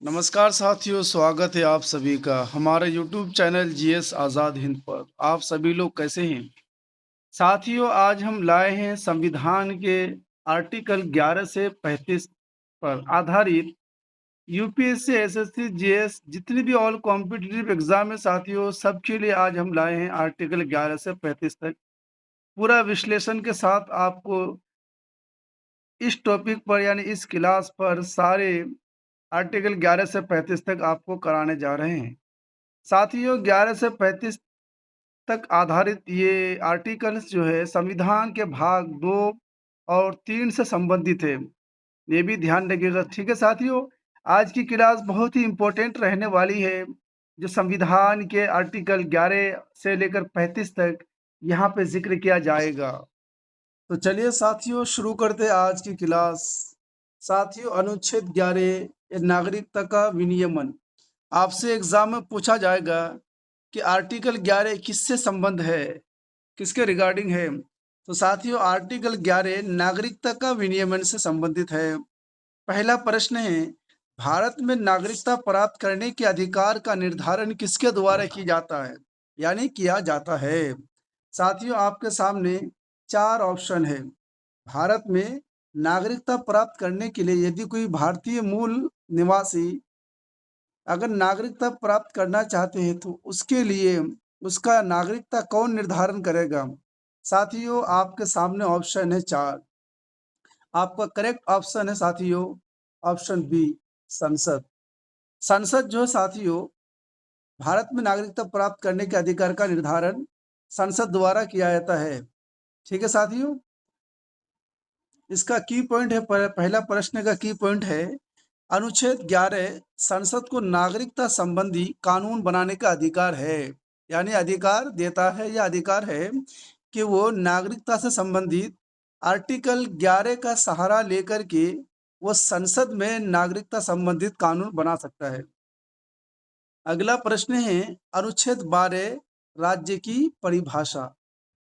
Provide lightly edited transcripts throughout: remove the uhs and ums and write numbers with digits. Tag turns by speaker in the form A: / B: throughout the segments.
A: नमस्कार साथियों, स्वागत है आप सभी का हमारे YouTube channel GS Azad Hind पर। आप सभी लोग कैसे हैं? साथियों, आज हम लाए हैं संविधान के आर्टिकल 11 से 35 पर आधारित यूपीएससी, एसएससी, जीएस जितनी भी ऑल कॉम्पिटिटिव एग्जाम है साथियों, सबके लिए आज हम लाए हैं आर्टिकल 11 से 35 तक पूरा विश्लेषण के साथ आपको इस टॉपिक पर यानी इस क्लास पर सारे आर्टिकल 11 से 35 तक आपको कराने जा रहे हैं। साथियों, 11 से 35 तक आधारित ये आर्टिकल्स जो है संविधान के भाग 2 और 3 से संबंधित है। ये भी ध्यान रखिएगा, ठीक है साथियों? आज की क्लास बहुत ही इम्पोर्टेंट रहने वाली है, जो संविधान के आर्टिकल 11 से लेकर 35 तक यहाँ पे ज़िक्र किया जाएगा। तो चलिए साथियों, शुरू करते हैं आज की क्लास। साथियों, अनुच्छेद 11 नागरिकता का विनियमन। आपसे एग्जाम में पूछा जाएगा कि आर्टिकल 11 किससे संबंध है, किसके रिगार्डिंग है। तो साथियों, आर्टिकल 11 नागरिकता का विनियमन से संबंधित है। पहला प्रश्न है, भारत में नागरिकता प्राप्त करने के अधिकार का निर्धारण किसके द्वारा किया जाता है, यानी किया जाता है। साथियों, आपके सामने 4 ऑप्शन है। भारत में नागरिकता प्राप्त करने के लिए यदि कोई भारतीय मूल निवासी अगर नागरिकता प्राप्त करना चाहते हैं तो उसके लिए उसका नागरिकता कौन निर्धारण करेगा? साथियों, आपके सामने ऑप्शन है 4। आपका करेक्ट ऑप्शन है साथियों ऑप्शन बी, संसद। संसद जो है साथियों, भारत में नागरिकता प्राप्त करने के अधिकार का निर्धारण संसद द्वारा किया जाता है। ठीक है साथियों, इसका की पॉइंट है, पहला प्रश्न का की पॉइंट है, अनुच्छेद 11 संसद को नागरिकता संबंधी कानून बनाने का अधिकार है, यानी अधिकार देता है या अधिकार है कि वो नागरिकता से संबंधित आर्टिकल 11 का सहारा लेकर के वो संसद में नागरिकता संबंधित कानून बना सकता है। अगला प्रश्न है, अनुच्छेद 12 राज्य की परिभाषा,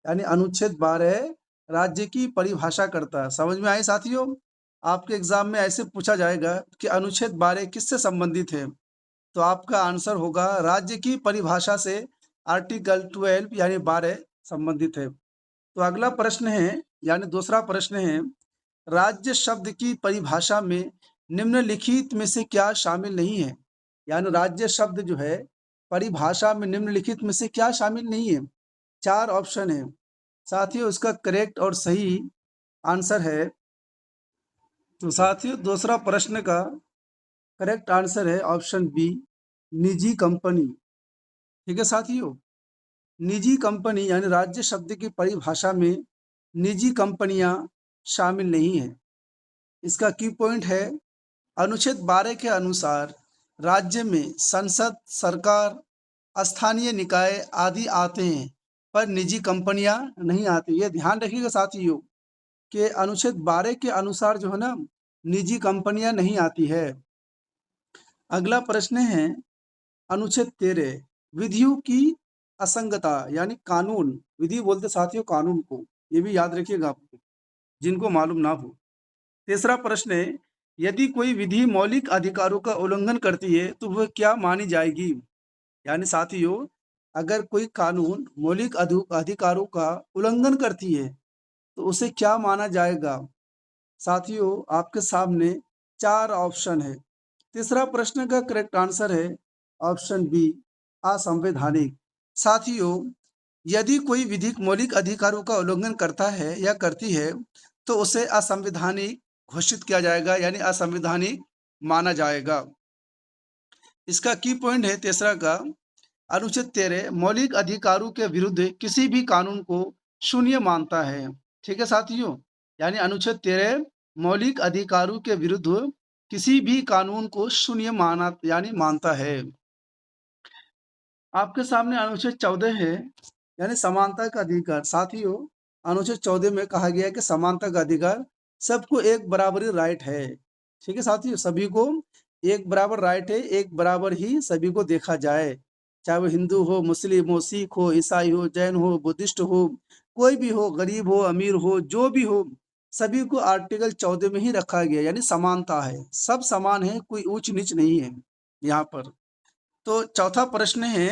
A: यानी अनुच्छेद 12 राज्य की परिभाषा करता है। समझ में आए साथियों? आपके एग्जाम में ऐसे पूछा जाएगा कि अनुच्छेद 12 किससे संबंधित है, तो आपका आंसर होगा राज्य की परिभाषा से आर्टिकल 12 यानी 12 संबंधित है। तो अगला प्रश्न है, यानी दूसरा प्रश्न है, राज्य शब्द की परिभाषा में निम्नलिखित में से क्या शामिल नहीं है? यानी राज्य शब्द जो है परिभाषा में निम्नलिखित में से क्या शामिल नहीं है? 4 ऑप्शन है साथियों, इसका करेक्ट और सही आंसर है, तो साथियों दूसरा प्रश्न का करेक्ट आंसर है ऑप्शन बी, निजी कंपनी। ठीक है साथियों, निजी कंपनी यानी राज्य शब्द की परिभाषा में निजी कंपनियां शामिल नहीं है। इसका की पॉइंट है, अनुच्छेद 12 के अनुसार राज्य में संसद, सरकार, स्थानीय निकाय आदि आते हैं, पर निजी कंपनियां नहीं आती। ये ध्यान रखिएगा साथियों कि अनुच्छेद 12 के अनुसार जो है ना, निजी कंपनियां नहीं आती है। अगला प्रश्न है, अनुच्छेद 13 विधियों की असंगता, यानी कानून, विधि बोलते साथियों कानून को, ये भी याद रखिएगा आपको, जिनको मालूम ना हो। तीसरा प्रश्न है, यदि कोई विधि मौलिक अधिकारों का उल्लंघन करती है तो वह क्या मानी जाएगी? यानी साथियों, अगर कोई कानून मौलिक अधिकारों का उल्लंघन करती है तो उसे क्या माना जाएगा? साथियों, आपके सामने 4 ऑप्शन है। तीसरा प्रश्न का करेक्ट आंसर है ऑप्शन बी, असंवैधानिक। साथियों, यदि कोई विधिक मौलिक अधिकारों का उल्लंघन करता है या करती है तो उसे असंवैधानिक घोषित किया जाएगा, यानी असंवैधानिक माना जाएगा। इसका की पॉइंट है तीसरा का, अनुच्छेद 13 मौलिक अधिकारों के विरुद्ध किसी भी कानून को शून्य मानता है। ठीक है साथियों, यानी अनुच्छेद 13 मौलिक अधिकारों के विरुद्ध किसी भी कानून को शून्य माना यानी मानता है। आपके सामने अनुच्छेद 14 है, यानी समानता का अधिकार। साथियों, अनुच्छेद 14 में कहा गया है कि समानता का अधिकार, सबको एक बराबरी राइट है। ठीक है साथियों, सभी को एक बराबर राइट है, एक बराबर ही सभी को देखा जाए, चाहे वो हिंदू हो, मुस्लिम हो, सिख हो, ईसाई हो, जैन हो, बुद्धिस्ट हो, कोई भी हो, गरीब हो, अमीर हो, जो भी हो, सभी को आर्टिकल 14 में ही रखा गया, यानी समानता है, सब समान है, कोई ऊंच नीच नहीं है यहाँ पर। तो चौथा प्रश्न है,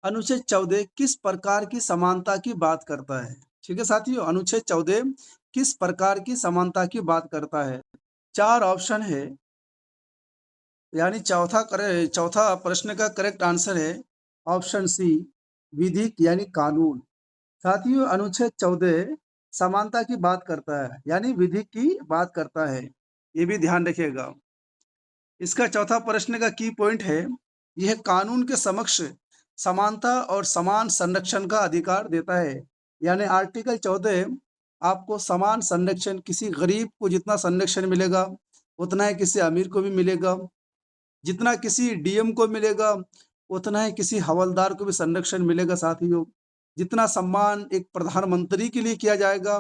A: अनुच्छेद 14 किस प्रकार की समानता की बात करता है? ठीक है साथियों, अनुच्छेद 14 किस प्रकार की समानता की बात करता है? चार ऑप्शन है, यानी चौथा प्रश्न का करेक्ट आंसर है ऑप्शन सी, विधिक यानी कानून। साथियों, अनुच्छेद 14 समानता की बात करता है, यानी विधि की बात करता है, ये भी ध्यान रखिएगा। इसका चौथा प्रश्न का की पॉइंट है, यह कानून के समक्ष समानता और समान संरक्षण का अधिकार देता है। यानी आर्टिकल 14 आपको समान संरक्षण, किसी गरीब को जितना संरक्षण मिलेगा उतना ही किसी अमीर को भी मिलेगा, जितना किसी डीएम को मिलेगा उतना ही किसी हवलदार को भी संरक्षण मिलेगा। साथियों, जितना सम्मान एक प्रधानमंत्री के लिए किया जाएगा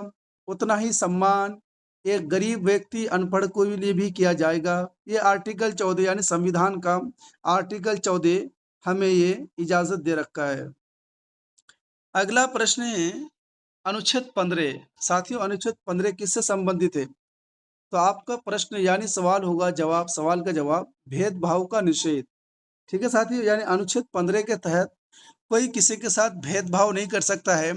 A: उतना ही सम्मान एक गरीब व्यक्ति, अनपढ़ को लिए भी किया जाएगा। ये आर्टिकल 14 यानी संविधान का आर्टिकल 14 हमें ये इजाजत दे रखा है। अगला प्रश्न है अनुच्छेद 15। साथियों, अनुच्छेद 15 किससे संबंधित है? तो आपका प्रश्न यानी सवाल होगा, सवाल का जवाब भेदभाव का निषेध। ठीक है साथियों, यानी अनुच्छेद 15 के तहत कोई किसी के साथ भेदभाव नहीं कर सकता है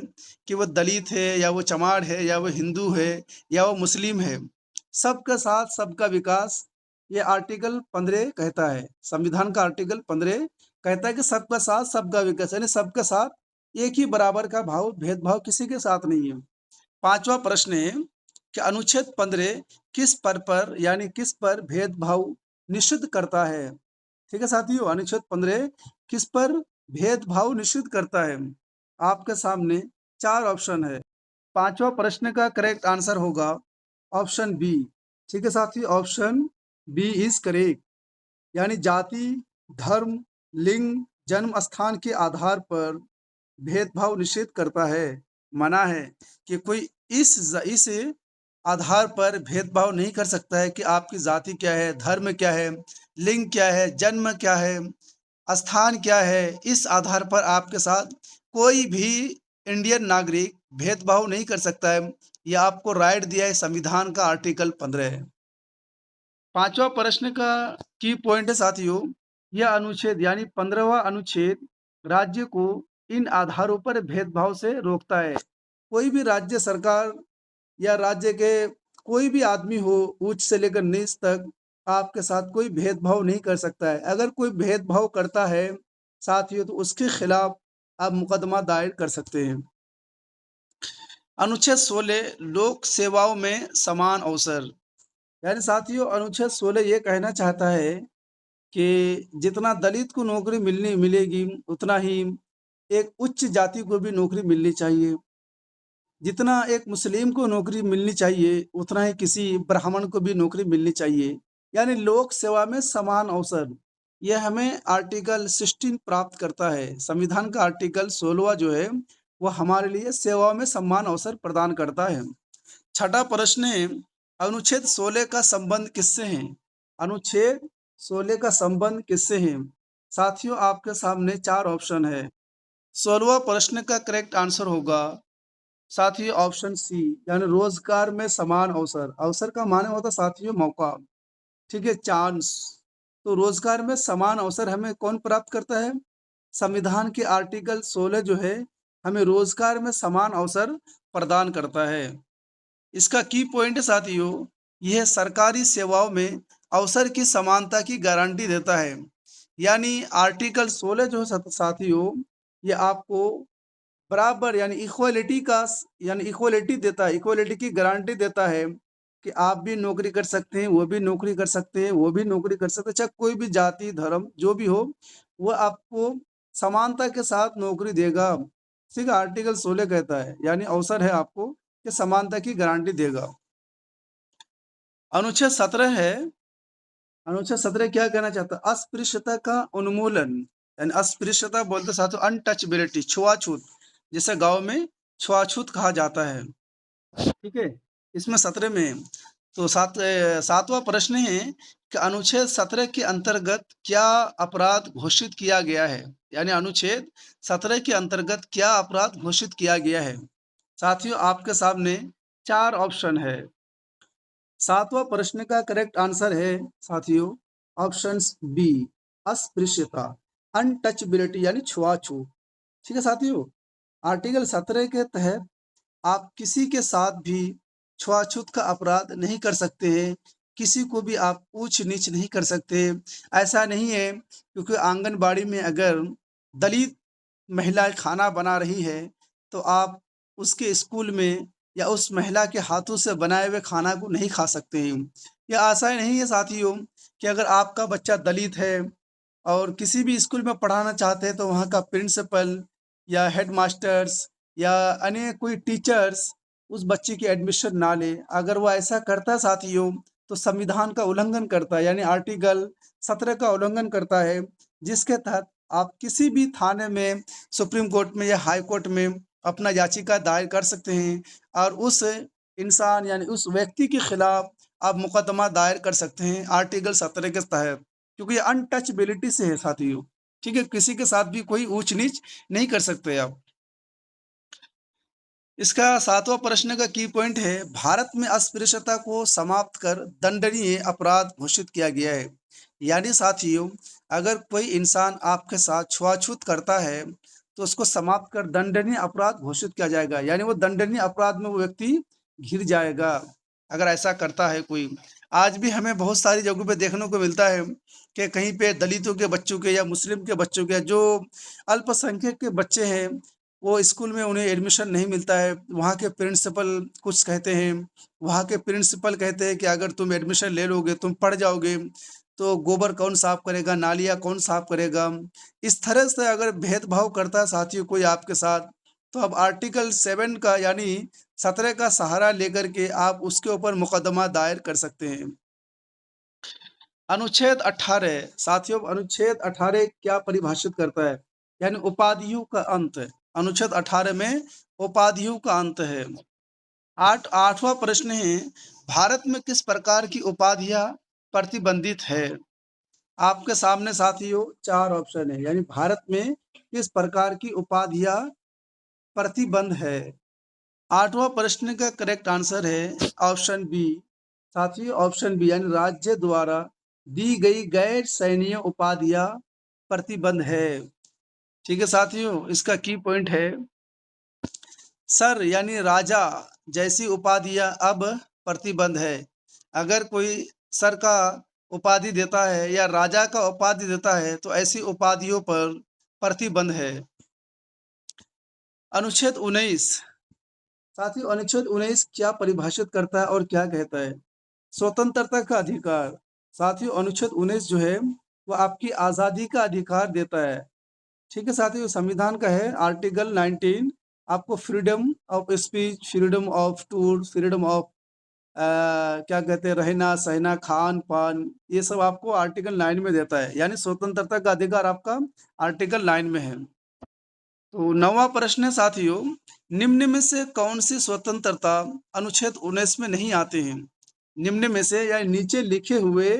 A: कि वो दलित है या वो चमार है या वो हिंदू है या वो मुस्लिम है। सबका साथ सबका विकास, ये आर्टिकल 15 कहता है। संविधान का आर्टिकल 15 कहता है कि सबका साथ सबका विकास, यानी सबके साथ एक ही बराबर का भाव, भेदभाव किसी के साथ नहीं है। पांचवा प्रश्न है कि अनुच्छेद 15 किस पर यानी किस पर भेदभाव निषिद्ध करता है? ठीक है साथियों, अनुच्छेद 15 किस पर भेदभाव निषिद्ध करता है? आपके सामने चार ऑप्शन है। पांचवा प्रश्न का करेक्ट आंसर होगा ऑप्शन बी। ठीक है साथियों, ऑप्शन बी इज करेक्ट। यानी जाति, धर्म, लिंग, जन्म स्थान के आधार पर भेदभाव निषेध करता है। मना है कि कोई इस आधार पर भेदभाव नहीं कर सकता है कि आपकी जाति क्या है, धर्म क्या है, लिंग क्या है, जन्म क्या है, स्थान क्या है। इस आधार पर आपके साथ कोई भी इंडियन नागरिक भेदभाव नहीं कर सकता है। यह आपको राइट दिया है संविधान का आर्टिकल 15 है। पांचवा प्रश्न का की पॉइंट है साथियों, यह अनुच्छेद यानी 15वां अनुच्छेद राज्य को इन आधारों पर भेदभाव से रोकता है। कोई भी राज्य सरकार या राज्य के कोई भी आदमी हो, उच्च से लेकर नीच तक, आपके साथ कोई भेदभाव नहीं कर सकता है। अगर कोई भेदभाव करता है साथियों, तो उसके खिलाफ आप मुकदमा दायर कर सकते हैं। अनुच्छेद 16 लोक सेवाओं में समान अवसर। यानी साथियों, अनुच्छेद 16 ये कहना चाहता है कि जितना दलित को नौकरी मिलेगी उतना ही एक उच्च जाति को भी नौकरी मिलनी चाहिए। जितना एक मुस्लिम को नौकरी मिलनी चाहिए उतना ही किसी ब्राह्मण को भी नौकरी मिलनी चाहिए। यानी लोक सेवा में समान अवसर, यह हमें आर्टिकल 16 प्राप्त करता है। संविधान का आर्टिकल 16 जो है वो हमारे लिए सेवा में समान अवसर प्रदान करता है। छठा प्रश्न है, अनुच्छेद 16 का संबंध किससे है? अनुच्छेद 16 का संबंध किससे है? साथियों, आपके सामने चार ऑप्शन है। 16वां प्रश्न का करेक्ट आंसर होगा साथियों ऑप्शन सी, यानी रोजगार में समान अवसर। अवसर का माने होता साथियों मौका, ठीक है, चांस। तो रोजगार में समान अवसर हमें कौन प्राप्त करता है? संविधान के आर्टिकल 16 जो है हमें रोजगार में समान अवसर प्रदान करता है। इसका की पॉइंट है साथियों, यह सरकारी सेवाओं में अवसर की समानता की गारंटी देता है। यानी आर्टिकल 16 जो है साथियों, ये आपको बराबर यानी इक्वलिटी देता है, इक्वलिटी की गारंटी देता है कि आप भी नौकरी कर सकते हैं, वो भी नौकरी कर सकते हैं, वो भी नौकरी कर सकते हैं, चाहे कोई भी जाति धर्म जो भी हो, वो आपको समानता के साथ नौकरी देगा। ठीक है, आर्टिकल 16 कहता है, यानी अवसर है आपको कि समानता की गारंटी देगा। अनुच्छेद 17 है, अनुच्छेद 17 क्या कहना चाहता है? अस्पृश्यता का उन्मूलन। यानी अस्पृश्यता बोलते साथियों अनटचबिलिटी, छुआछूत, जिसे गांव में छुआछूत कहा जाता है। ठीक है, इसमें 17 में तो सातवां प्रश्न है कि अनुच्छेद 17 के अंतर्गत क्या अपराध घोषित किया गया है? यानी अनुच्छेद 17 के अंतर्गत क्या अपराध घोषित किया गया है? साथियों, आपके सामने 4 ऑप्शन है। 7वां प्रश्न का करेक्ट आंसर है साथियों ऑप्शंस बी, अस्पृश्यता, अनटचबिलिटी यानी छुआछूत। ठीक है साथियों, आर्टिकल 17 के तहत आप किसी के साथ भी छुआछूत का अपराध नहीं कर सकते हैं, किसी को भी आप ऊंच नीच नहीं कर सकते। ऐसा नहीं है क्योंकि आंगनबाड़ी में अगर दलित महिला खाना बना रही है तो आप उसके स्कूल में या उस महिला के हाथों से बनाए हुए खाना को नहीं खा सकते हैं। यह आशा नहीं है साथियों कि अगर आपका बच्चा दलित है और किसी भी स्कूल में पढ़ाना चाहते हैं तो वहाँ का प्रिंसिपल या हेडमास्टर्स या अन्य कोई टीचर्स उस बच्चे की एडमिशन ना ले। अगर वो ऐसा करता है साथियों तो संविधान का उल्लंघन करता है, यानी आर्टिकल 17 का उल्लंघन करता है, जिसके तहत आप किसी भी थाने में, सुप्रीम कोर्ट में या हाई कोर्ट में अपना याचिका दायर कर सकते हैं और उस इंसान यानी उस व्यक्ति के खिलाफ आप मुकदमा दायर कर सकते हैं आर्टिकल 17 के तहत, क्योंकि ये अनटचबिलिटी से है साथियों। ठीक है, किसी के साथ भी कोई ऊंच नीच नहीं कर सकते आप। इसका 7वां प्रश्न का की पॉइंट है, भारत में अस्पृश्यता को समाप्त कर दंडनीय अपराध घोषित किया गया है। यानी साथियों, अगर कोई इंसान आपके साथ छुआछूत करता है तो उसको समाप्त कर दंडनीय अपराध घोषित किया जाएगा, यानी वो दंडनीय अपराध में वो व्यक्ति घिर जाएगा अगर ऐसा करता है कोई। आज भी हमें बहुत सारी जगहों पे देखने को मिलता है कि कहीं पे दलितों के बच्चों के या मुस्लिम के बच्चों के, जो अल्पसंख्यक के बच्चे हैं, वो स्कूल में उन्हें एडमिशन नहीं मिलता है। वहाँ के प्रिंसिपल कुछ कहते हैं, वहाँ के प्रिंसिपल कहते हैं कि अगर तुम एडमिशन ले लोगे, तुम पढ़ जाओगे, तो गोबर कौन साफ करेगा, नालियाँ कौन साफ करेगा। इस तरह से अगर भेदभाव करता है साथियों कोई आपके साथ, तो अब आर्टिकल 7 का यानी 17 का सहारा लेकर के आप उसके ऊपर मुकदमा दायर कर सकते हैं। अनुच्छेद 18 साथियों, अनुच्छेद 18 क्या परिभाषित करता है, यानी उपाधियों का अंत। अनुच्छेद 18 में उपाधियों का अंत है। 8वां प्रश्न है, भारत में किस प्रकार की उपाधियां प्रतिबंधित है। आपके सामने साथियों 4 ऑप्शन है, यानी भारत में किस प्रकार की उपाधियां प्रतिबंध है। 8वां प्रश्न का करेक्ट आंसर है ऑप्शन बी साथियों, ऑप्शन बी, यानी राज्य द्वारा दी गई गैर सैन्य उपाधियां प्रतिबंध है। ठीक है साथियों, इसका की पॉइंट है, सर यानी राजा जैसी उपाधियां अब प्रतिबंध है। अगर कोई सर का उपाधि देता है या राजा का उपाधि देता है तो ऐसी उपाधियों पर प्रतिबंध है। अनुच्छेद 19 साथियों, अनुच्छेद 19 क्या परिभाषित करता है और क्या कहता है। स्वतंत्रता का अधिकार। साथियों, अनुच्छेद 19 जो है वो आपकी आज़ादी का अधिकार देता है। ठीक है साथियों, संविधान का है आर्टिकल 19, आपको freedom of speech, freedom of tour, freedom of क्या कहते हैं, रहना सहना, खान पान, ये सब आपको आर्टिकल 9 में देता है, यानी स्वतंत्रता का अधिकार आपका आर्टिकल 9 में है। तो 9वां प्रश्न है साथियों, निम्न में से कौन सी स्वतंत्रता अनुच्छेद 19 में नहीं आते हैं। निम्न में से या नीचे लिखे हुए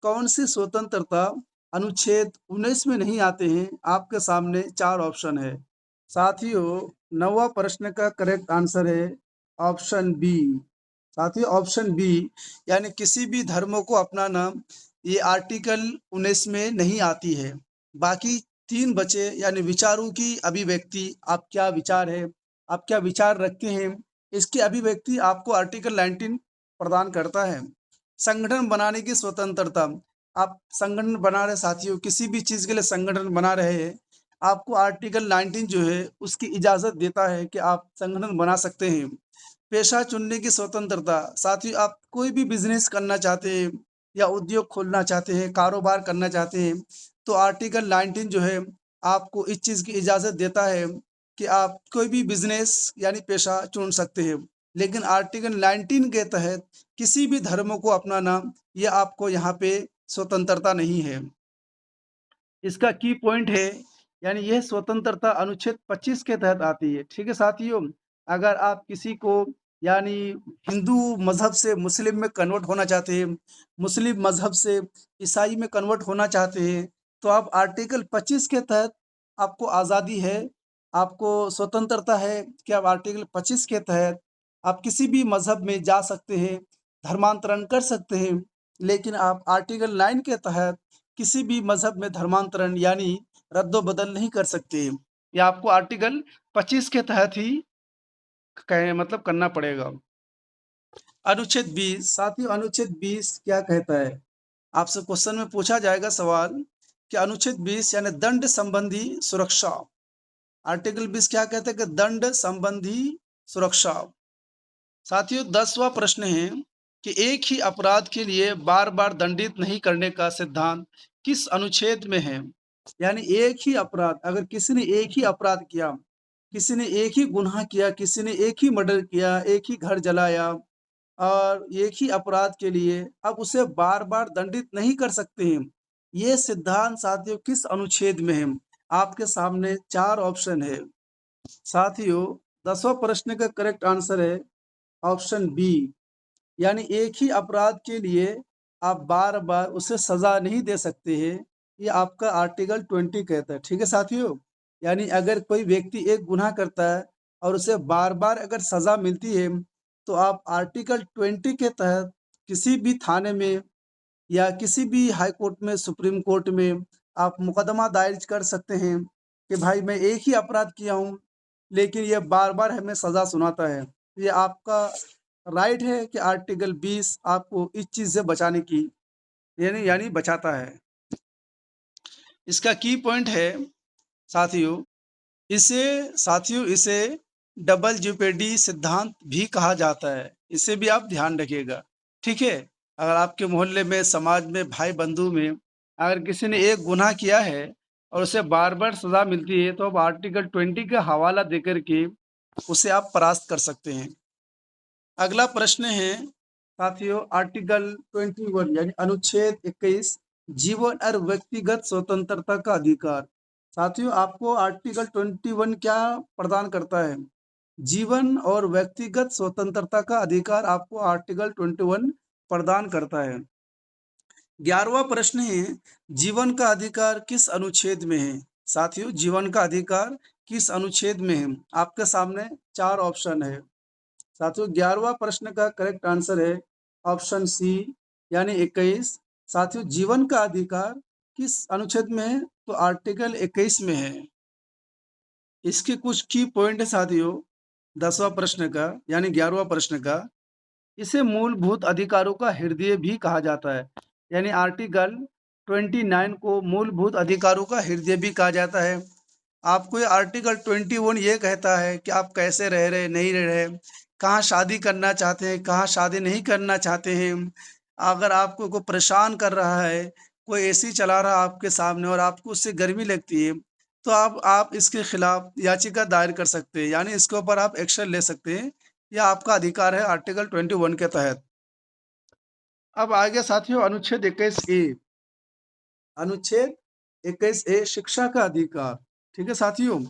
A: कौन सी स्वतंत्रता अनुच्छेद 19 में नहीं आते हैं। आपके सामने 4 ऑप्शन है साथियों। 9वां प्रश्न का करेक्ट आंसर है ऑप्शन बी साथियों, ऑप्शन बी, यानी किसी भी धर्म को अपनाना, ये आर्टिकल 19 में नहीं आती है। बाकी 3 बचे, यानी विचारों की अभिव्यक्ति, आप क्या विचार है, आप क्या विचार रखते हैं, इसकी अभिव्यक्ति आपको आर्टिकल 19 प्रदान करता है। संगठन बनाने की स्वतंत्रता, आप संगठन बना रहे साथियों, किसी भी चीज़ के लिए संगठन बना रहे हैं, आपको आर्टिकल 19 जो है उसकी इजाज़त देता है कि आप संगठन बना सकते हैं। पेशा चुनने की स्वतंत्रता, साथियों आप कोई भी बिजनेस करना चाहते हैं या उद्योग खोलना चाहते हैं, कारोबार करना चाहते हैं, तो आर्टिकल 19 जो है आपको इस चीज़ की इजाज़त देता है कि आप कोई भी बिजनेस यानी पेशा चुन सकते हैं। लेकिन आर्टिकल 19 के तहत किसी भी धर्म को अपनाना, ये आपको यहाँ पे स्वतंत्रता नहीं है। इसका की पॉइंट है, यानी यह स्वतंत्रता अनुच्छेद 25 के तहत आती है। ठीक है साथियों, अगर आप किसी को यानी हिंदू मजहब से मुस्लिम में कन्वर्ट होना चाहते हैं, मुस्लिम मजहब से ईसाई में कन्वर्ट होना चाहते हैं, तो आप आर्टिकल 25 के तहत आपको आज़ादी है, आपको स्वतंत्रता है कि आप आर्टिकल 25 के तहत आप किसी भी मज़हब में जा सकते हैं, धर्मांतरण कर सकते हैं, लेकिन आप आर्टिकल 9 के तहत किसी भी मज़हब में धर्मांतरण यानी रद्द-ओ-बदल नहीं कर सकते। ये आपको आर्टिकल 25 के तहत ही मतलब करना पड़ेगा। अनुच्छेद 20 साथियों, अनुच्छेद 20 क्या कहता है? आपसे क्वेश्चन में पूछा जाएगा सवाल कि अनुच्छेद 20 यानी दंड संबंधी सुरक्षा। आर्टिकल 20 क्या कहता है कि दंड संबंधी सुरक्षा। साथियों, 10वां प्रश्न है कि एक ही अपराध के लिए बार बार दंडित नहीं करने का सिद्धांत किस अनुच्छेद में है? यानी एक ही अपराध, अगर किसी ने एक ही अपराध किया, किसी ने एक ही गुनाह किया, किसी ने एक ही मर्डर किया, एक ही घर जलाया और एक ही अपराध के लिए अब उसे बार बार दंडित नहीं कर सकते हैं। ये सिद्धांत साथियों किस अनुच्छेद में है? आपके सामने 4 ऑप्शन है। साथियों, 10वां प्रश्न का करेक्ट आंसर है ऑप्शन बी, यानी एक ही अपराध के लिए आप बार बार उसे सजा नहीं दे सकते हैं। ये आपका आर्टिकल 20 कहता है। ठीक है साथियों, यानी अगर कोई व्यक्ति एक गुनाह करता है और उसे बार बार अगर सजा मिलती है तो आप आर्टिकल 20 के तहत किसी भी थाने में या किसी भी हाई कोर्ट में, सुप्रीम कोर्ट में आप मुकदमा दायर कर सकते हैं कि भाई मैं एक ही अपराध किया हूँ, लेकिन ये बार-बार हमें सज़ा सुनाता है। ये आपका राइट है कि आर्टिकल 20 आपको इस चीज़ से बचाने की यानी बचाता है। इसका की पॉइंट है साथियों, इसे डबल जेओपर्डी सिद्धांत भी कहा जाता है। इसे भी आप ध्यान रखिएगा, ठीक है? अगर आपके मोहल्ले में, समाज में, भाई बंधु में अगर किसी ने एक गुनाह किया है और उसे बार-बार सज़ा मिलती है तो आप आर्टिकल 20 का हवाला देकर के उसे आप परास्त कर सकते हैं। अगला प्रश्न है साथियों आर्टिकल 21 यानी अनुच्छेद 21 जीवन और व्यक्तिगत स्वतंत्रता का अधिकार। साथियों, आपको आर्टिकल 21 क्या प्रदान करता है? जीवन और व्यक्तिगत स्वतंत्रता का अधिकार आपको आर्टिकल 21 प्रदान करता है। 11वां प्रश्न है जीवन का अधिकार किस अनुच्छेद में है? साथियों, जीवन का अधिकार किस अनुच्छेद में है? आपके सामने 4 ऑप्शन है। साथियों, 11वां प्रश्न का करेक्ट आंसर है ऑप्शन सी यानी 21। साथियों, जीवन का अधिकार किस अनुच्छेद में है? तो आर्टिकल 21 में है। इसके कुछ की पॉइंट है साथियों, 10वां प्रश्न का यानी 11वां प्रश्न का। इसे मूलभूत अधिकारों का हृदय भी कहा जाता है, यानी आर्टिकल 29 को मूलभूत अधिकारों का हृदय भी कहा जाता है। आपको ये आर्टिकल 21 ये कहता है कि आप कैसे रह रहे, नहीं रह रहे, कहाँ शादी करना चाहते हैं, कहाँ शादी नहीं करना चाहते हैं। अगर आपको कोई परेशान कर रहा है, कोई एसी चला रहा है आपके सामने और आपको उससे गर्मी लगती है, तो आप इसके खिलाफ याचिका दायर कर सकते हैं, यानी इसके ऊपर आप एक्शन ले सकते हैं। यह आपका अधिकार है आर्टिकल 21 के तहत। अब आ गया साथियों अनुच्छेद 21 ए। अनुच्छेद 21 ए शिक्षा का अधिकार। ठीक है साथियों,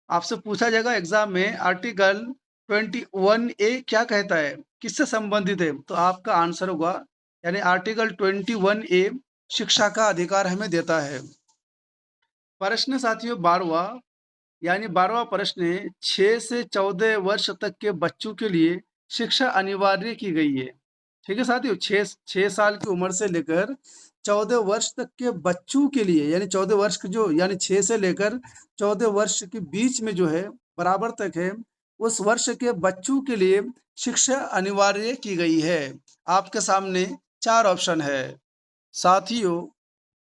A: आपसे पूछा जाएगा एग्जाम में आर्टिकल 21 ए क्या कहता है, किससे संबंधित है? तो आपका आंसर होगा यानी आर्टिकल 21 ए शिक्षा का अधिकार हमें देता है। प्रश्न साथियों 12वां यानी 12वां प्रश्न है 6 से 14 वर्ष तक के बच्चों के लिए शिक्षा अनिवार्य की गई है। ठीक है साथियों, 6 साल की उम्र से लेकर 14 वर्ष तक के बच्चों के लिए, यानी 14 वर्ष के जो यानी 6 से लेकर 14 वर्ष के बीच में जो है बराबर तक है, उस वर्ष के बच्चों के लिए शिक्षा अनिवार्य की गई है। आपके सामने 4 ऑप्शन है। साथियों,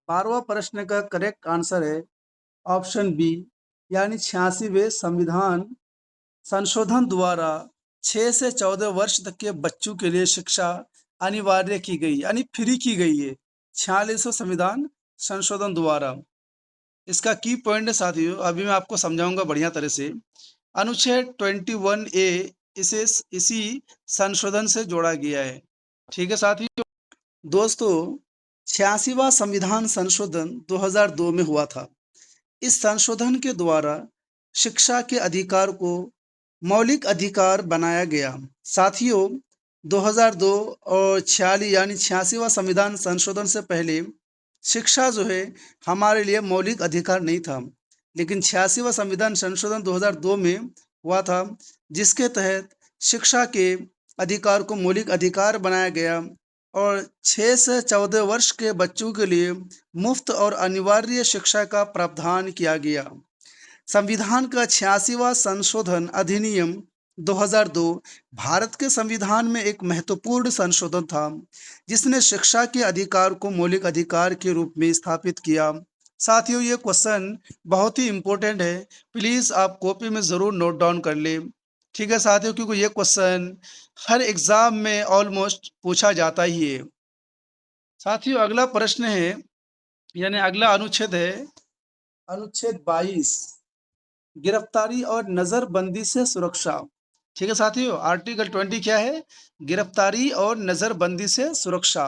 A: 12वां प्रश्न का करेक्ट आंसर है ऑप्शन बी, यानी 86वें संविधान संशोधन द्वारा 6 से 14 वर्ष तक के बच्चों के लिए शिक्षा अनिवार्य की गई, यानी फ्री की गई है 46वें संविधान संशोधन द्वारा। इसका की पॉइंट है साथियों, अभी मैं आपको समझाऊंगा बढ़िया तरह से। अनुच्छेद 21 ए इसी संशोधन से जोड़ा गया है। ठीक है साथियों, दोस्तों 86वां संविधान संशोधन 2002 में हुआ था। इस संशोधन के द्वारा शिक्षा के अधिकार को मौलिक अधिकार बनाया गया। साथियों, 2002 और 46 यानी 86वां संविधान संशोधन से पहले शिक्षा जो है हमारे लिए मौलिक अधिकार नहीं था, लेकिन 86वां संविधान संशोधन 2002 में हुआ था, जिसके तहत शिक्षा के अधिकार को मौलिक अधिकार बनाया गया और 6 से 14 वर्ष के बच्चों के लिए मुफ्त और अनिवार्य शिक्षा का प्रावधान किया गया। संविधान का 86वां संशोधन अधिनियम 2002 भारत के संविधान में एक महत्वपूर्ण संशोधन था, जिसने शिक्षा के अधिकार को मौलिक अधिकार के रूप में स्थापित किया। साथियों, ये क्वेश्चन बहुत ही इम्पोर्टेंट है, प्लीज़ आप कॉपी में ज़रूर नोट डाउन कर लें। ठीक है साथियों, क्योंकि ये क्वेश्चन हर एग्ज़ाम में ऑलमोस्ट पूछा जाता ही है। साथियों, अगला प्रश्न है, यानी अगला अनुच्छेद है अनुच्छेद 22, गिरफ्तारी और नजरबंदी से सुरक्षा। ठीक है साथियों, आर्टिकल 20 क्या है? गिरफ्तारी और नजरबंदी से सुरक्षा।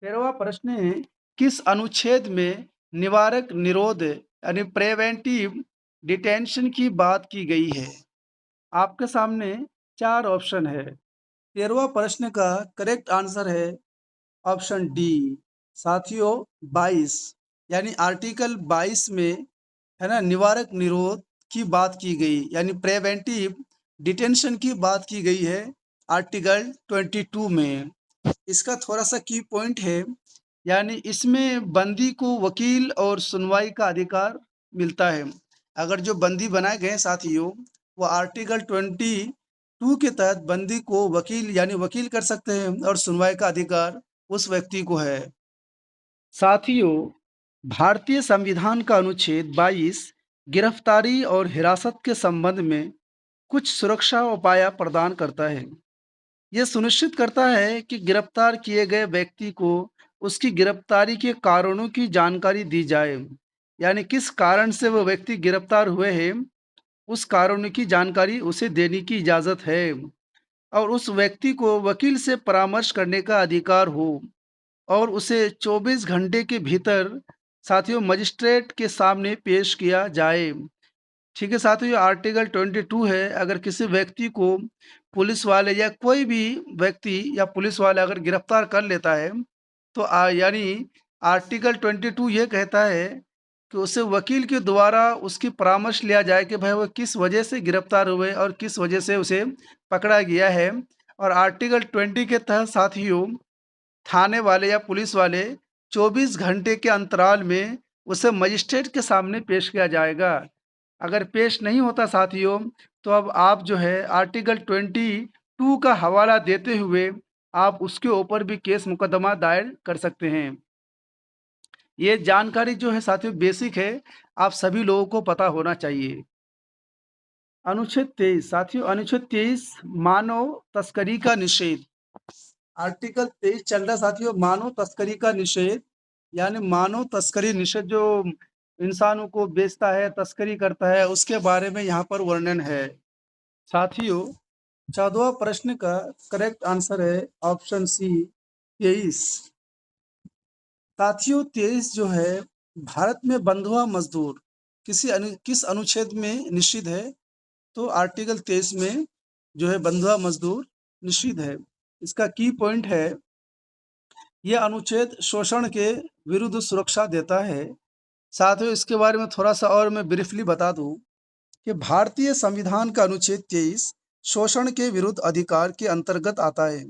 A: 13वां प्रश्न है, किस अनुच्छेद में निवारक निरोध यानी प्रिवेंटिव डिटेंशन की बात की गई है? आपके सामने 4 ऑप्शन है। 13वां प्रश्न का करेक्ट आंसर है ऑप्शन डी। साथियों, 22 यानी आर्टिकल 22 में है ना, निवारक निरोध की बात की गई, यानी प्रिवेंटिव डिटेंशन की बात की गई है आर्टिकल 22 में। इसका थोड़ा सा की पॉइंट है, यानी इसमें बंदी को वकील और सुनवाई का अधिकार मिलता है। अगर जो बंदी बनाए गए साथियों, वो आर्टिकल 22 के तहत बंदी को वकील यानी वकील कर सकते हैं और सुनवाई का अधिकार उस व्यक्ति को है। साथियों, भारतीय संविधान का अनुच्छेद 22 गिरफ्तारी और हिरासत के संबंध में कुछ सुरक्षा उपाय प्रदान करता है। यह सुनिश्चित करता है कि गिरफ्तार किए गए व्यक्ति को उसकी गिरफ्तारी के कारणों की जानकारी दी जाए, यानी किस कारण से वह व्यक्ति गिरफ्तार हुए हैं, उस कारणों की जानकारी उसे देने की इजाज़त है और उस व्यक्ति को वकील से परामर्श करने का अधिकार हो और उसे 24 घंटे के भीतर साथियों मजिस्ट्रेट के सामने पेश किया जाए। ठीक है साथियों, ये आर्टिकल 22 है। अगर किसी व्यक्ति को पुलिस वाले या कोई भी व्यक्ति या पुलिस वाले अगर गिरफ्तार कर लेता है, तो यानी आर्टिकल 22 ये कहता है कि उसे वकील के द्वारा उसकी परामर्श लिया जाए कि भाई वो किस वजह से गिरफ्तार हुए और किस वजह से उसे पकड़ा गया है। और आर्टिकल 20 के तहत साथियों थाने वाले या पुलिस वाले 24 घंटे के अंतराल में उसे मजिस्ट्रेट के सामने पेश किया जाएगा। अगर पेश नहीं होता साथियों, तो अब आप जो है आर्टिकल 22 का हवाला देते हुए आप उसके ऊपर भी केस मुकदमा दायर कर सकते हैं। ये जानकारी जो है साथियों बेसिक है, आप सभी लोगों को पता होना चाहिए। अनुच्छेद 23 साथियों, अनुच्छेद 23 मानव तस्करी का निषेध। आर्टिकल 23 चल रहा साथियों, मानव तस्करी का निषेध, यानी मानव तस्करी निषेध, जो इंसानों को बेचता है, तस्करी करता है, उसके बारे में यहाँ पर वर्णन है। साथियों, 14वां प्रश्न का करेक्ट आंसर है ऑप्शन सी 23। साथियों, 23 जो है भारत में बंधुआ मजदूर किस अनुच्छेद में निषिद्ध है? तो आर्टिकल 23 में जो है बंधुआ मजदूर निषिद्ध है। इसका की पॉइंट है, यह अनुच्छेद शोषण के विरुद्ध सुरक्षा देता है। साथियों, इसके बारे में थोड़ा सा और मैं ब्रीफली बता दूं कि भारतीय संविधान का अनुच्छेद 23 शोषण के विरुद्ध अधिकार के अंतर्गत आता है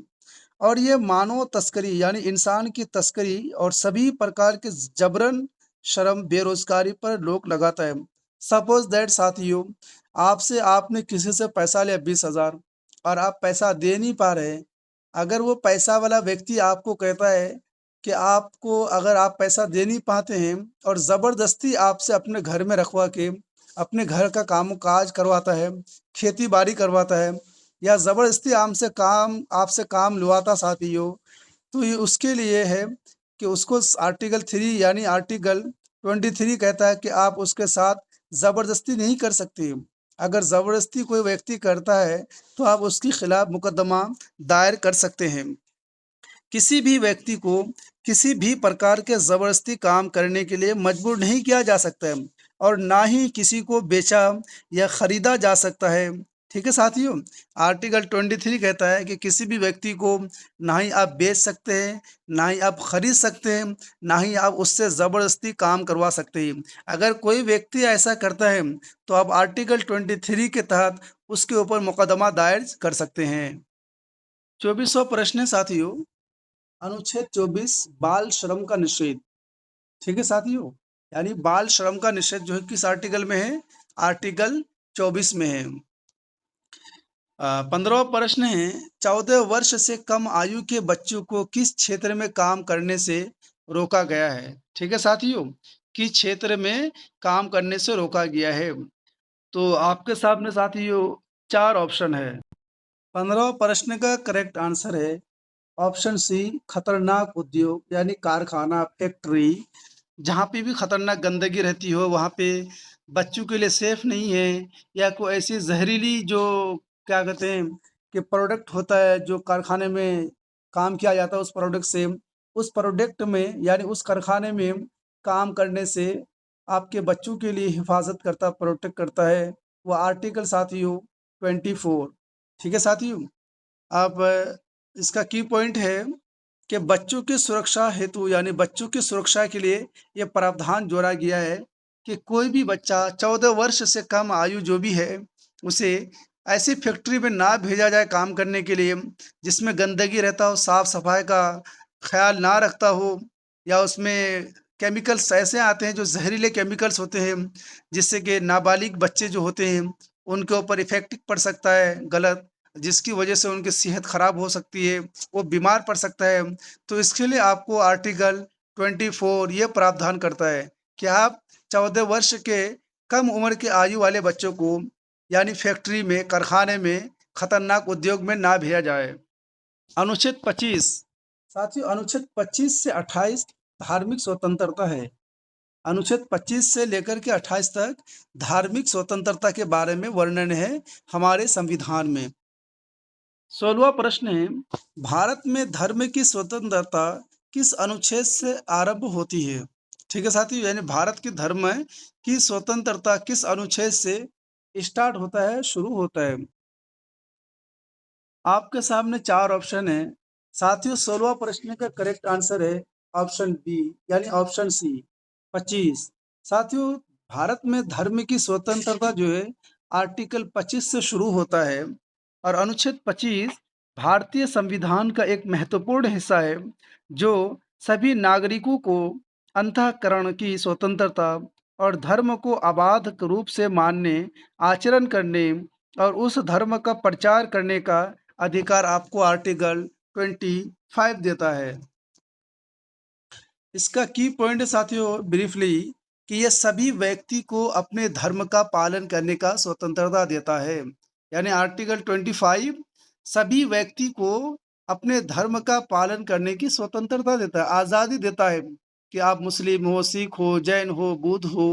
A: और ये मानव तस्करी यानी इंसान की तस्करी और सभी प्रकार के जबरन श्रम बेरोजगारी पर रोक लगाता है। सपोज दैट साथियों, आपने किसी से पैसा लिया 20,000 और आप पैसा दे नहीं पा रहे। अगर वो पैसा वाला व्यक्ति आपको कहता है कि आपको अगर आप पैसा दे नहीं पाते हैं और ज़बरदस्ती आपसे अपने घर में रखवा के अपने घर का काम काज करवाता है, खेती बाड़ी करवाता है या ज़बरदस्ती आपसे काम लुभाता साथियों, तो ये उसके लिए है कि उसको आर्टिकल 3 यानी आर्टिकल 23 कहता है कि आप उसके साथ ज़बरदस्ती नहीं कर सकते। अगर ज़बरदस्ती कोई व्यक्ति करता है तो आप उसके खिलाफ मुकदमा दायर कर सकते हैं। किसी भी व्यक्ति को किसी भी प्रकार के ज़बरदस्ती काम करने के लिए मजबूर नहीं किया जा सकता है और ना ही किसी को बेचा या ख़रीदा जा सकता है। ठीक है साथियों। आर्टिकल 23 कहता है कि किसी भी व्यक्ति को ना ही आप बेच सकते हैं, ना ही आप खरीद सकते हैं, ना ही आप उससे ज़बरदस्ती काम करवा सकते हैं। अगर कोई व्यक्ति ऐसा करता है तो आप आर्टिकल 23 के तहत उसके ऊपर मुकदमा दायर कर सकते हैं। 24वां प्रश्न है साथियों, अनुच्छेद 24 बाल श्रम का निषेध। ठीक है साथियों, यानी बाल श्रम का निषेध जो है किस आर्टिकल में है? आर्टिकल 24 में है। 15वां प्रश्न है, 14 वर्ष से कम आयु के बच्चों को किस क्षेत्र में काम करने से रोका गया है? ठीक है साथियों, किस क्षेत्र में काम करने से रोका गया है? तो आपके सामने साथियों 4 ऑप्शन है। 15वां प्रश्न का करेक्ट आंसर है ऑप्शन सी, खतरनाक उद्योग यानी कारखाना, फैक्ट्री। जहाँ पे भी खतरनाक गंदगी रहती हो वहाँ पे बच्चों के लिए सेफ नहीं है, या कोई ऐसी जहरीली जो क्या कहते हैं कि प्रोडक्ट होता है जो कारखाने में काम किया जाता है, उस प्रोडक्ट से, उस प्रोडक्ट में यानी उस कारखाने में काम करने से आपके बच्चों के लिए हिफाजत करता, प्रोटेक्ट करता है वो आर्टिकल साथियों 24। ठीक है साथियों। अब इसका की पॉइंट है कि बच्चों की सुरक्षा हेतु यानी बच्चों की सुरक्षा के लिए ये प्रावधान जोड़ा गया है कि कोई भी बच्चा 14 वर्ष से कम आयु जो भी है उसे ऐसी फैक्ट्री में ना भेजा जाए काम करने के लिए जिसमें गंदगी रहता हो, साफ सफाई का ख्याल ना रखता हो, या उसमें केमिकल्स ऐसे आते हैं जो जहरीले केमिकल्स होते हैं जिससे कि नाबालिग बच्चे जो होते हैं उनके ऊपर इफेक्ट पड़ सकता है गलत, जिसकी वजह से उनकी सेहत खराब हो सकती है, वो बीमार पड़ सकता है। तो इसके लिए आपको आर्टिकल 24 ये प्रावधान करता है कि आप 14 वर्ष के कम उम्र की आयु वाले बच्चों को यानी फैक्ट्री में, कारखाने में, खतरनाक उद्योग में ना भेजा जाए। अनुच्छेद 25 साथियों, अनुच्छेद 25 से 28 धार्मिक स्वतंत्रता है। अनुच्छेद 25 से लेकर के 28 तक धार्मिक स्वतंत्रता के बारे में वर्णन है हमारे संविधान में। 16वां प्रश्न है, भारत में धर्म की स्वतंत्रता किस अनुच्छेद से आरंभ होती है? ठीक है साथियों, यानी भारत की धर्म की स्वतंत्रता किस अनुच्छेद से स्टार्ट होता है, शुरू होता है? आपके सामने 4 ऑप्शन है साथियों। 16वां प्रश्न का करेक्ट आंसर है ऑप्शन बी यानी ऑप्शन सी 25। साथियों, भारत में धर्म की स्वतंत्रता जो है आर्टिकल 25 से शुरू होता है, और अनुच्छेद 25 भारतीय संविधान का एक महत्वपूर्ण हिस्सा है जो सभी नागरिकों को अंतःकरण की स्वतंत्रता और धर्म को अबाध रूप से मानने, आचरण करने और उस धर्म का प्रचार करने का अधिकार आपको आर्टिकल 25 देता है। इसका की पॉइंट है साथियों ब्रीफली कि यह सभी व्यक्ति को अपने धर्म का पालन करने का स्वतंत्रता देता है। यानी आर्टिकल 25 सभी व्यक्ति को अपने धर्म का पालन करने की स्वतंत्रता देता है, आज़ादी देता है कि आप मुस्लिम हो, सिख हो, जैन हो, बुद्ध हो,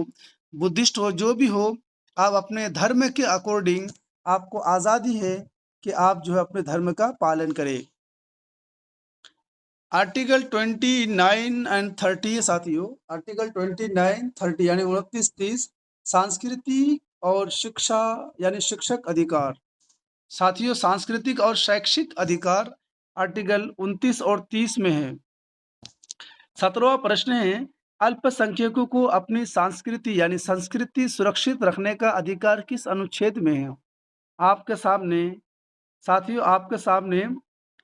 A: बुद्धिस्ट हो, जो भी हो, आप अपने धर्म के अकॉर्डिंग आपको आज़ादी है कि आप जो है अपने धर्म का पालन करें। आर्टिकल 29 एंड 30 है साथियों। आर्टिकल 29, 30 यानी 29, 30 सांस्कृतिक और शिक्षा यानी शिक्षक अधिकार। साथियों, सांस्कृतिक और शैक्षिक अधिकार आर्टिकल 29 और 30 में है। 17वां प्रश्न है, अल्पसंख्यकों को अपनी संस्कृति यानी संस्कृति सुरक्षित रखने का अधिकार किस अनुच्छेद में है? आपके सामने साथियों, आपके सामने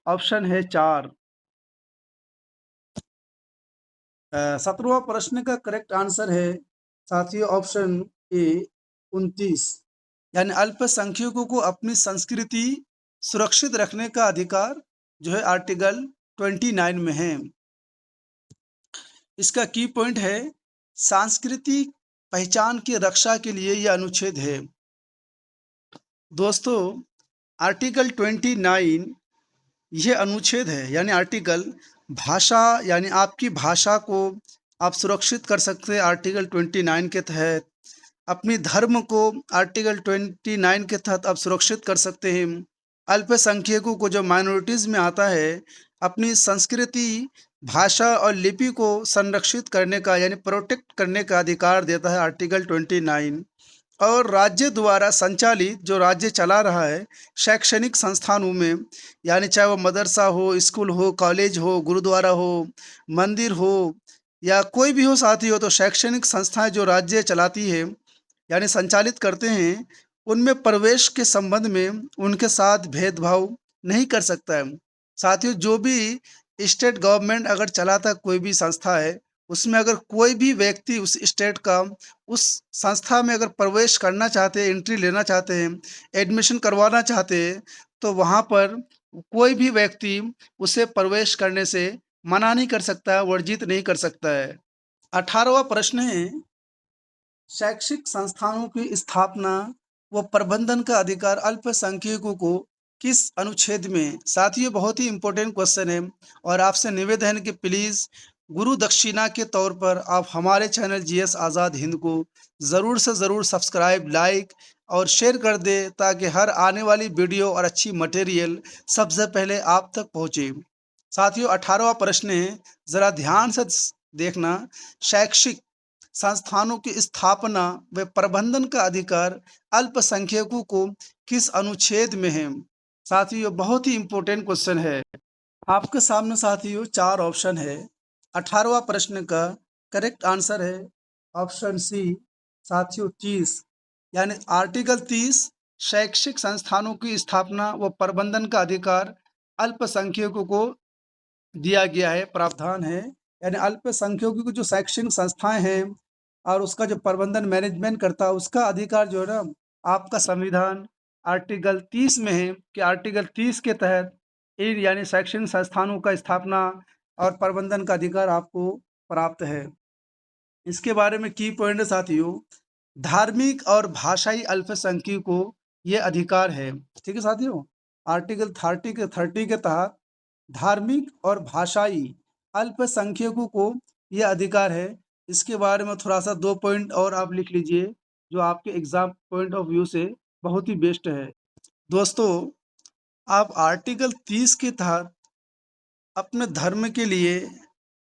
A: ऑप्शन है 4। 17वां प्रश्न का करेक्ट आंसर है साथियों ऑप्शन ए 29, यानी अल्पसंख्यकों को अपनी संस्कृति सुरक्षित रखने का अधिकार जो है आर्टिकल 29 में है। इसका की पॉइंट है सांस्कृतिक पहचान की रक्षा के लिए यह अनुच्छेद है। दोस्तों, आर्टिकल 29 यह अनुच्छेद है यानी आर्टिकल भाषा यानी आपकी भाषा को आप सुरक्षित कर सकते हैं आर्टिकल 29 के तहत। अपनी धर्म को आर्टिकल 29 के तहत आप सुरक्षित कर सकते हैं। अल्पसंख्यकों को जो माइनॉरिटीज़ में आता है अपनी संस्कृति, भाषा और लिपि को संरक्षित करने का यानी प्रोटेक्ट करने का अधिकार देता है आर्टिकल 29। और राज्य द्वारा संचालित जो राज्य चला रहा है शैक्षणिक संस्थानों में, यानी चाहे वो मदरसा हो, स्कूल हो, कॉलेज हो, गुरुद्वारा हो, मंदिर हो या कोई भी हो साथी हो, तो शैक्षणिक संस्थाएं जो राज्य चलाती है यानी संचालित करते हैं, उनमें प्रवेश के संबंध में उनके साथ भेदभाव नहीं कर सकता है। साथियों, जो भी स्टेट गवर्नमेंट अगर चलाता कोई भी संस्था है, उसमें अगर कोई भी व्यक्ति उस स्टेट का उस संस्था में अगर प्रवेश करना चाहते हैं, एंट्री लेना चाहते हैं, एडमिशन करवाना चाहते हैं, तो वहाँ पर कोई भी व्यक्ति उसे प्रवेश करने से मना नहीं कर सकता है, वर्जित नहीं कर सकता है। 18वां प्रश्न है, शैक्षिक संस्थानों की स्थापना व प्रबंधन का अधिकार अल्पसंख्यकों को किस अनुच्छेद में? साथियों, बहुत ही इंपॉर्टेंट क्वेश्चन है और आपसे निवेदन है कि प्लीज़ गुरु दक्षिणा के तौर पर आप हमारे चैनल जीएस आज़ाद हिंद को ज़रूर से ज़रूर सब्सक्राइब, लाइक और शेयर कर दे, ताकि हर आने वाली वीडियो और अच्छी मटेरियल सबसे पहले आप तक पहुँचे। साथियों, 18वां प्रश्न है, ज़रा ध्यान से देखना। शैक्षिक संस्थानों की स्थापना व प्रबंधन का अधिकार अल्पसंख्यकों को किस अनुच्छेद में है? साथियों, बहुत ही इंपॉर्टेंट क्वेश्चन है। आपके सामने साथियों 4 ऑप्शन है। 18वां प्रश्न का करेक्ट आंसर है ऑप्शन सी साथियों 30, यानी आर्टिकल 30 शैक्षिक संस्थानों की स्थापना व प्रबंधन का अधिकार अल्पसंख्यकों को दिया गया है, प्रावधान है। यानी अल्पसंख्यकों की जो शैक्षणिक संस्थाएं हैं और उसका जो प्रबंधन मैनेजमेंट करता है, उसका अधिकार जो है ना, आपका संविधान आर्टिकल 30 में है कि आर्टिकल 30 के तहत इन यानी शैक्षणिक संस्थानों का स्थापना और प्रबंधन का अधिकार आपको प्राप्त है। इसके बारे में की पॉइंट है साथियों, धार्मिक और भाषाई अल्पसंख्यकों को ये अधिकार है। ठीक है साथियों, आर्टिकल 30 के तहत धार्मिक और भाषाई अल्पसंख्यकों को यह अधिकार है। इसके बारे में थोड़ा सा 2 पॉइंट और आप लिख लीजिए, जो आपके एग्जाम पॉइंट ऑफ व्यू से बहुत ही बेस्ट है। दोस्तों, आप आर्टिकल 30 के तहत अपने धर्म के लिए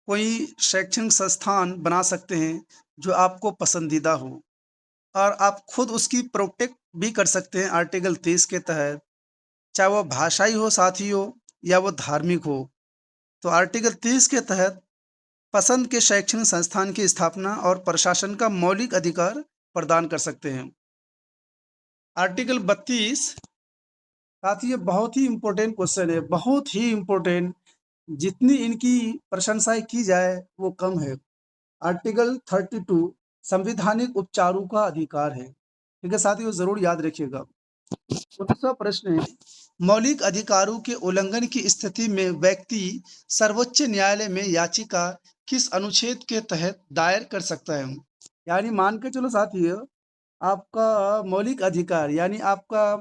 A: कोई शैक्षणिक संस्थान बना सकते हैं जो आपको पसंदीदा हो, और आप खुद उसकी प्रोटेक्ट भी कर सकते हैं आर्टिकल 30 के तहत, चाहे वो भाषाई हो साथी हो या वो धार्मिक हो। तो आर्टिकल 30 के तहत पसंद के शैक्षणिक संस्थान की स्थापना और प्रशासन का मौलिक अधिकार प्रदान कर सकते हैं। आर्टिकल 32 साथियों, ये बहुत ही इम्पोर्टेंट क्वेश्चन है, बहुत ही इम्पोर्टेंट। जितनी इनकी प्रशंसाएं की जाए वो कम है। आर्टिकल 32 संवैधानिक उपचारों का अधिकार है। ठीक है साथियों, जरूर याद रखिएगा। 19वां प्रश्न है, मौलिक अधिकारों के उल्लंघन की स्थिति में व्यक्ति सर्वोच्च न्यायालय में याचिका किस अनुच्छेद के तहत दायर कर सकता है? यानी मान के चलो साथियों, आपका मौलिक अधिकार यानी आपका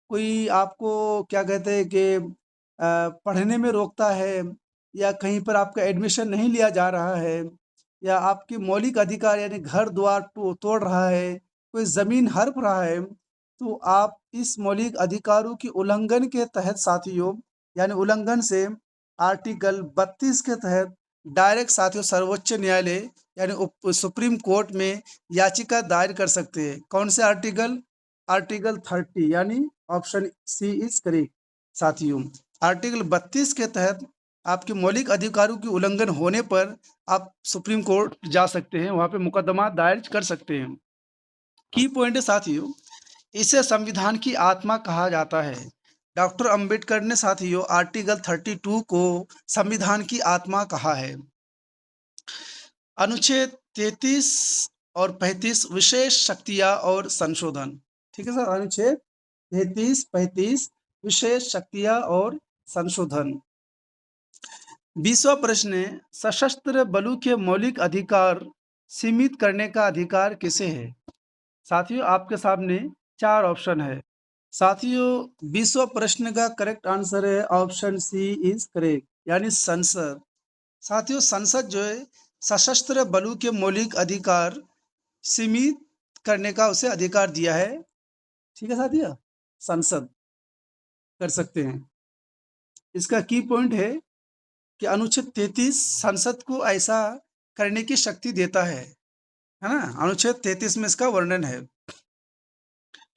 A: कोई आपको क्या कहते हैं कि पढ़ने में रोकता है, या कहीं पर आपका एडमिशन नहीं लिया जा रहा है, या आपके मौलिक अधिकार यानी घर द्वार तोड़ रहा है, कोई ज़मीन हड़प रहा है, तो आप इस मौलिक अधिकारों की उल्लंघन के तहत साथियों, यानी उल्लंघन से आर्टिकल 32 के तहत डायरेक्ट साथियों सर्वोच्च न्यायालय यानी सुप्रीम कोर्ट में याचिका दायर कर सकते हैं। कौन से आर्टिकल? आर्टिकल 30, यानी ऑप्शन सी इज करेक्ट साथियों। आर्टिकल 32 के तहत आपके मौलिक अधिकारों की उल्लंघन होने पर आप सुप्रीम कोर्ट जा सकते हैं, वहां पे मुकदमा दायर कर सकते हैं। की पॉइंट है साथियों, इसे संविधान की आत्मा कहा जाता है। डॉक्टर अंबेडकर ने साथियों आर्टिकल 32 को संविधान की आत्मा कहा है। अनुच्छेद 33 और 35 विशेष शक्तियां और संशोधन। ठीक है सर, अनुच्छेद 33, 35 विशेष शक्तियां और संशोधन। 20वां प्रश्न है, सशस्त्र बलों के मौलिक अधिकार सीमित करने का अधिकार किसे है? साथियों, आपके सामने 4 ऑप्शन है। साथियों, 20वां प्रश्न का करेक्ट आंसर है ऑप्शन सी इज करेक्ट, यानी संसद। साथियों, संसद जो है सशस्त्र बलों के मौलिक अधिकार सीमित करने का उसे अधिकार दिया है। ठीक है साथियों, संसद कर सकते हैं। इसका की पॉइंट है कि अनुच्छेद 33 संसद को ऐसा करने की शक्ति देता है ना? अनुच्छेद 33 में इसका वर्णन है।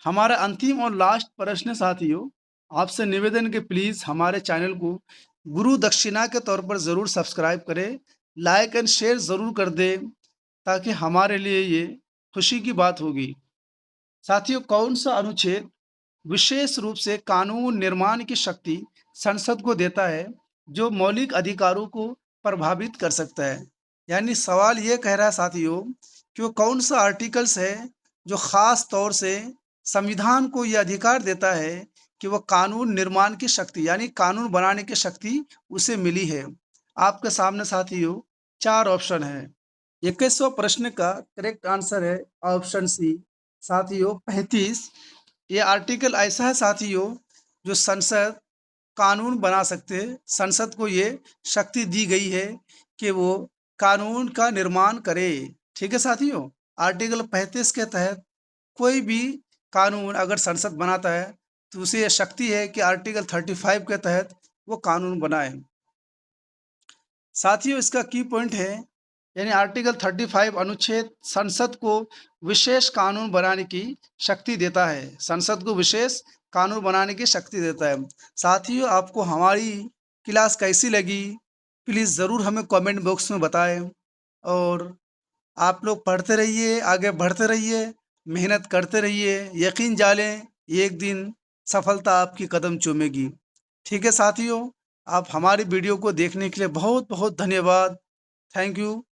A: हमारा अंतिम और लास्ट प्रश्न साथियों, आपसे निवेदन कि प्लीज़ हमारे चैनल को गुरु दक्षिणा के तौर पर ज़रूर सब्सक्राइब करें, लाइक एंड शेयर ज़रूर कर दें, ताकि हमारे लिए ये खुशी की बात होगी। साथियों, कौन सा अनुच्छेद विशेष रूप से कानून निर्माण की शक्ति संसद को देता है, जो मौलिक अधिकारों को प्रभावित कर सकता है? यानी सवाल ये कह रहा है साथियों कि वो कौन सा आर्टिकल्स है जो ख़ास तौर से संविधान को ये अधिकार देता है कि वो कानून निर्माण की शक्ति यानी कानून बनाने की शक्ति उसे मिली है। आपके सामने साथियों 4 ऑप्शन हैं। 21वां प्रश्न का करेक्ट आंसर है ऑप्शन सी साथियों 35। ये आर्टिकल ऐसा है साथियों जो संसद कानून बना सकते हैं। संसद को ये शक्ति दी गई है कि वो कानून का निर्माण करे। ठीक है साथियों, आर्टिकल 35 के तहत कोई भी कानून अगर संसद बनाता है तो उसे ये शक्ति है कि आर्टिकल 35 के तहत वो कानून बनाए। साथियों, इसका की पॉइंट है यानी आर्टिकल 35 अनुच्छेद संसद को विशेष कानून बनाने की शक्ति देता है। संसद को विशेष कानून बनाने की शक्ति देता है। साथियों, आपको हमारी क्लास कैसी लगी प्लीज़ ज़रूर हमें कमेंट बॉक्स में बताएं। और आप लोग पढ़ते रहिए, आगे बढ़ते रहिए, मेहनत करते रहिए। यकीन जानें एक दिन सफलता आपकी कदम चूमेगी। ठीक है साथियों, आप हमारी वीडियो को देखने के लिए बहुत बहुत धन्यवाद। Thank you.